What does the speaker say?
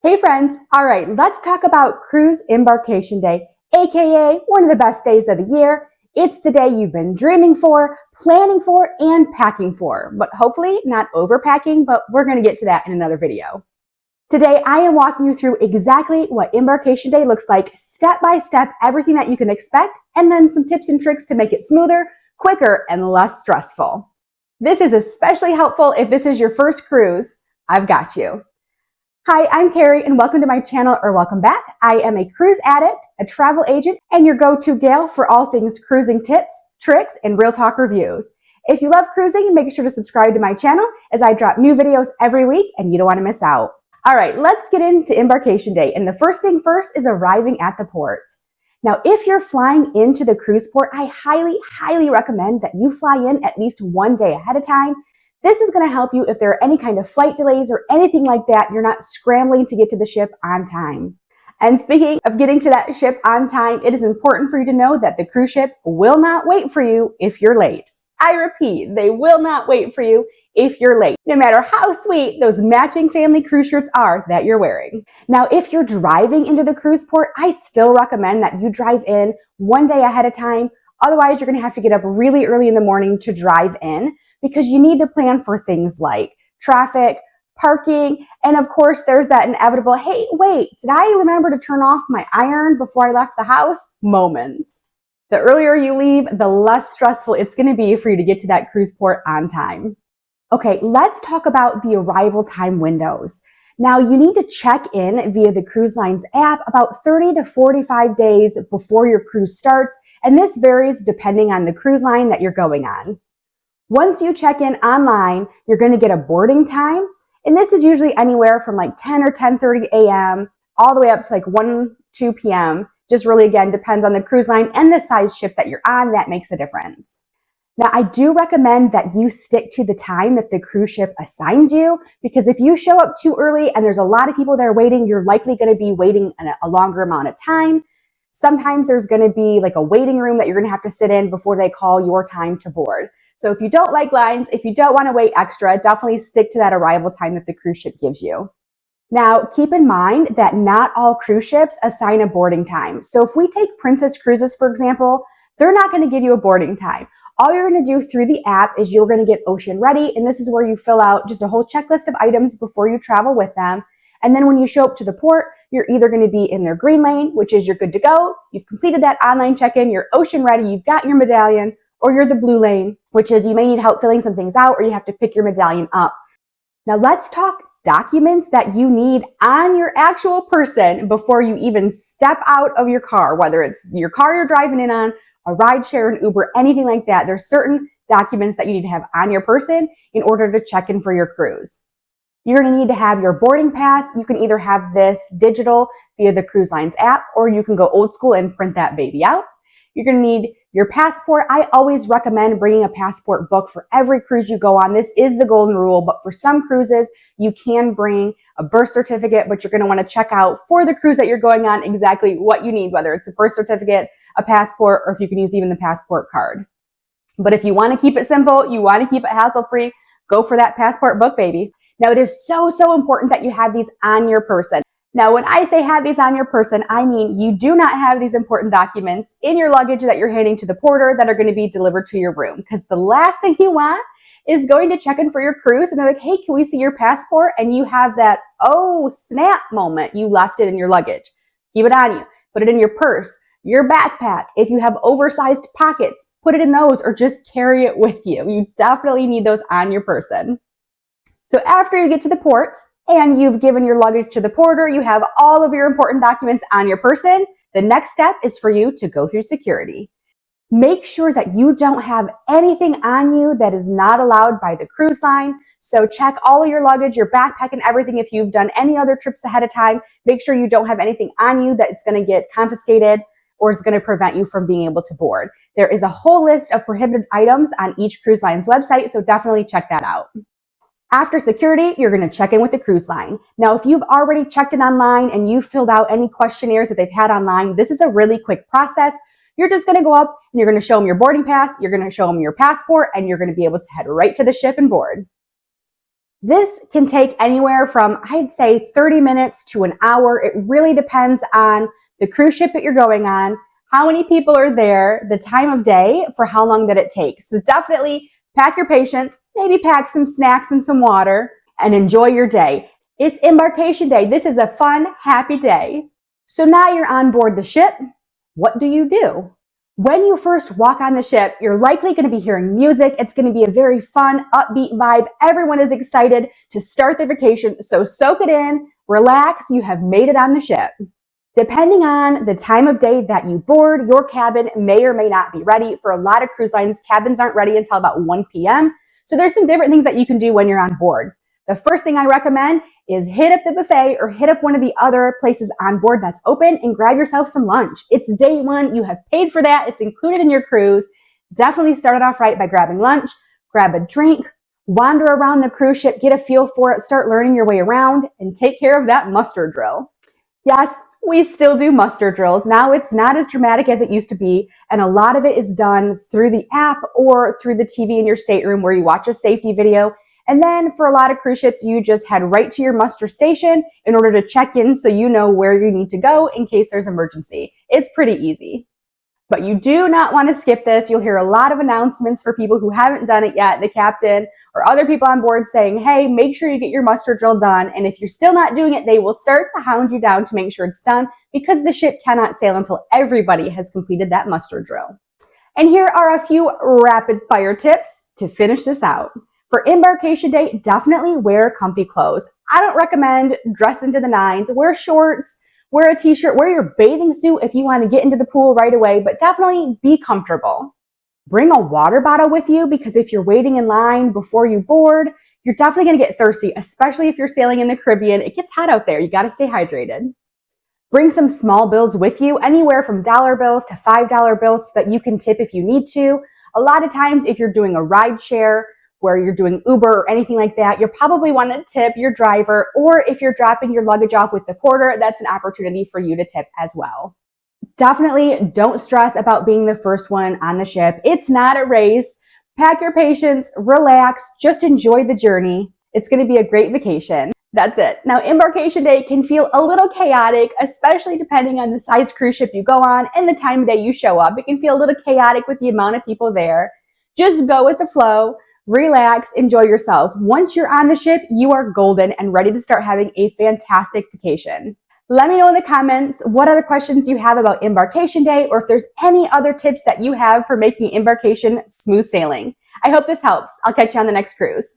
Hey friends, all right, let's talk about cruise embarkation day, aka one of the best days of the year. It's the day you've been dreaming for, planning for, and packing for, but hopefully not overpacking, but we're going to get to that in another video. Today, I am walking you through exactly what embarkation day looks like, step by step, everything that you can expect, and then some tips and tricks to make it smoother, quicker, and less stressful. This is especially helpful if this is your first cruise. I've got you. Hi, I'm Carrie and welcome to my channel, or welcome back. I am a cruise addict, a travel agent, and your go-to gal for all things cruising tips, tricks, and real talk reviews. If you love cruising, make sure to subscribe to my channel as I drop new videos every week and you don't want to miss out. All right, let's get into embarkation day. And the first thing first is arriving at the port. Now, if you're flying into the cruise port, I highly recommend that you fly in at least one day ahead of time. This is going to help you if there are any kind of flight delays or anything like that. You're not scrambling to get to the ship on time. And speaking of getting to that ship on time, it is important for you to know that the cruise ship will not wait for you if you're late. I repeat, they will not wait for you if you're late, no matter how sweet those matching family cruise shirts are that you're wearing. Now, if you're driving into the cruise port, I still recommend that you drive in one day ahead of time. Otherwise, you're going to have to get up really early in the morning to drive in, because you need to plan for things like traffic, parking, and of course, there's that inevitable, hey, wait, did I remember to turn off my iron before I left the house? Moments. The earlier you leave, the less stressful it's going to be for you to get to that cruise port on time. Okay, let's talk about the arrival time windows. Now, you need to check in via the cruise line's app about 30 to 45 days before your cruise starts, and this varies depending on the cruise line that you're going on. Once you check in online, you're going to get a boarding time, and this is usually anywhere from like 10 or 10:30 a.m. all the way up to like 1, 2 p.m. Just really, again, depends on the cruise line and the size ship that you're on. That makes a difference. Now, I do recommend that you stick to the time that the cruise ship assigns you, because if you show up too early and there's a lot of people there waiting, you're likely going to be waiting a longer amount of time. Sometimes there's going to be like a waiting room that you're going to have to sit in before they call your time to board. So if you don't like lines, if you don't want to wait extra, definitely stick to that arrival time that the cruise ship gives you. Now, keep in mind that not all cruise ships assign a boarding time. So if we take Princess Cruises, for example, they're not going to give you a boarding time. All you're going to do through the app is you're going to get ocean ready, and this is where you fill out just a whole checklist of items before you travel with them. And then when you show up to the port, you're either going to be in their green lane, which is you're good to go, you've completed that online check-in, you're ocean ready, you've got your medallion, or you're the blue lane, which is you may need help filling some things out or you have to pick your medallion up. Now let's talk documents that you need on your actual person before you even step out of your car, whether it's your car you're driving in on, a ride share, an Uber, anything like that. There's certain documents that you need to have on your person in order to check in for your cruise. You're going to need to have your boarding pass. You can either have this digital via the cruise line's app, or you can go old school and print that baby out. You're going to need your passport. I always recommend bringing a passport book for every cruise you go on. This is the golden rule, but for some cruises, you can bring a birth certificate, but you're going to want to check out for the cruise that you're going on exactly what you need, whether it's a birth certificate, a passport, or if you can use even the passport card. But if you want to keep it simple, you want to keep it hassle-free, go for that passport book, baby. Now, it is so important that you have these on your person. Now, when I say have these on your person, I mean you do not have these important documents in your luggage that you're handing to the porter that are going to be delivered to your room. Because the last thing you want is going to check in for your cruise and they're like, hey, can we see your passport? And you have that, oh, snap moment. You left it in your luggage. Keep it on you. Put it in your purse, your backpack. If you have oversized pockets, put it in those or just carry it with you. You definitely need those on your person. So after you get to the port, and you've given your luggage to the porter, you have all of your important documents on your person, the next step is for you to go through security. Make sure that you don't have anything on you that is not allowed by the cruise line. So check all of your luggage, your backpack, and everything. If you've done any other trips ahead of time, make sure you don't have anything on you that it's going to get confiscated or is going to prevent you from being able to board. There is a whole list of prohibited items on each cruise line's website, so definitely check that out. After security, you're going to check in with the cruise line. Now, if you've already checked in online and you filled out any questionnaires that they've had online, this is a really quick process. You're just going to go up and you're going to show them your boarding pass, you're going to show them your passport, and you're going to be able to head right to the ship and board. This can take anywhere from, I'd say, 30 minutes to an hour. It really depends on the cruise ship that you're going on, how many people are there, the time of day, for how long that it takes. So definitely pack your patience, maybe pack some snacks and some water, and enjoy your day. It's embarkation day. This is a fun, happy day. So now you're on board the ship. What do you do? When you first walk on the ship, you're likely going to be hearing music. It's going to be a very fun, upbeat vibe. Everyone is excited to start their vacation. So soak it in, relax. You have made it on the ship. Depending on the time of day that you board, your cabin may or may not be ready. For a lot of cruise lines, cabins aren't ready until about 1 p.m. So there's some different things that you can do when you're on board. The first thing I recommend is hit up the buffet or hit up one of the other places on board that's open and grab yourself some lunch. It's day one. You have paid for that. It's included in your cruise. Definitely start it off right by grabbing lunch, grab a drink, wander around the cruise ship, get a feel for it, start learning your way around, and take care of that muster drill. Yes, we still do muster drills. Now it's not as dramatic as it used to be, and a lot of it is done through the app or through the TV in your stateroom where you watch a safety video. And then for a lot of cruise ships, you just head right to your muster station in order to check in so you know where you need to go in case there's emergency. It's pretty easy. But you do not want to skip this. You'll hear a lot of announcements for people who haven't done it yet, the captain or other people on board saying, hey, make sure you get your muster drill done. And if you're still not doing it, they will start to hound you down to make sure it's done because the ship cannot sail until everybody has completed that muster drill. And here are a few rapid fire tips to finish this out. For embarkation day, definitely wear comfy clothes. I don't recommend dress into the nines. Wear shorts, wear a t-shirt, wear your bathing suit if you want to get into the pool right away, but definitely be comfortable. Bring a water bottle with you because if you're waiting in line before you board, you're definitely going to get thirsty, especially if you're sailing in the Caribbean. It gets hot out there. You got to stay hydrated. Bring some small bills with you, anywhere from dollar bills to $5 bills so that you can tip if you need to. A lot of times, if you're doing a ride share, where you're doing Uber or anything like that, you'll probably want to tip your driver, or if you're dropping your luggage off with the porter, that's an opportunity for you to tip as well. Definitely don't stress about being the first one on the ship. It's not a race. Pack your patience, relax, just enjoy the journey. It's going to be a great vacation. That's it. Now, embarkation day can feel a little chaotic, especially depending on the size cruise ship you go on and the time of day you show up. It can feel a little chaotic with the amount of people there. Just go with the flow. Relax, enjoy yourself. Once you're on the ship, you are golden and ready to start having a fantastic vacation. Let me know in the comments what other questions you have about embarkation day, or if there's any other tips that you have for making embarkation smooth sailing. I hope this helps. I'll catch you on the next cruise.